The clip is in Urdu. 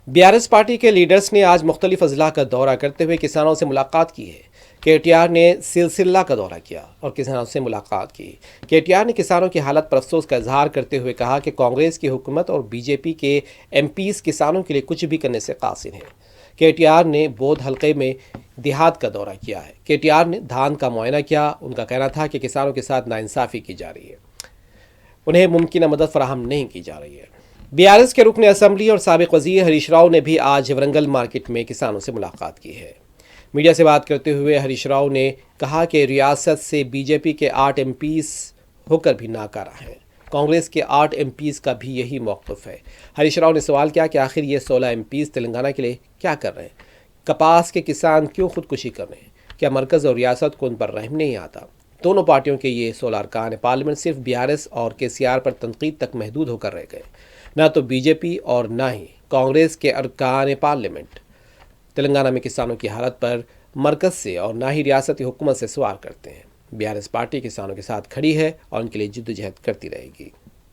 BRS پارٹی کے لیڈرز نے آج مختلف اضلاع کا دورہ کرتے ہوئے کسانوں سے ملاقات کی ہے۔ KTR نے سلسلہ کا دورہ کیا اور کسانوں سے ملاقات کی۔ KTR نے کسانوں کی حالت پر افسوس کا اظہار کرتے ہوئے کہا کہ کانگریس کی حکومت اور BJP کے MPs کسانوں کے لیے کچھ بھی کرنے سے قاصر ہیں۔ KTR نے بودھ حلقے میں دیہات کا دورہ کیا ہے۔ KTR نے دھان کا معائنہ کیا۔ ان کا کہنا تھا کہ کسانوں کے ساتھ ناانصافی کی جا رہی ہے، انہیں ممکنہ مدد فراہم نہیں کی جا رہی ہے۔ BRS کے رکن اسمبلی اور سابق وزیر ہریش راؤ نے بھی آج ورنگل مارکیٹ میں کسانوں سے ملاقات کی ہے۔ میڈیا سے بات کرتے ہوئے ہریش راؤ نے کہا کہ ریاست سے BJP کے 8 MPs ہو کر بھی ناکارہ ہیں۔ کانگریس کے 8 MPs کا بھی یہی موقف ہے۔ ہریش راؤ نے سوال کیا کہ آخر یہ 16 MPs تلنگانہ کے لیے کیا کر رہے ہیں؟ کپاس کے کسان کیوں خودکشی کر رہے ہیں؟ کیا مرکز اور ریاست کو ان پر رحم نہیں آتا؟ دونوں پارٹیوں کے یہ 16 ارکان پارلیمنٹ صرف BRS اور KCR پر تنقید تک محدود ہو کر رہ گئے، نہ تو BJP اور نہ ہی کانگریس کے ارکان پارلیمنٹ تلنگانہ میں کسانوں کی حالت پر مرکز سے اور نہ ہی ریاستی حکومت سے سوال کرتے ہیں۔ BRS پارٹی کسانوں کے ساتھ کھڑی ہے اور ان کے لیے جدوجہد کرتی رہے گی۔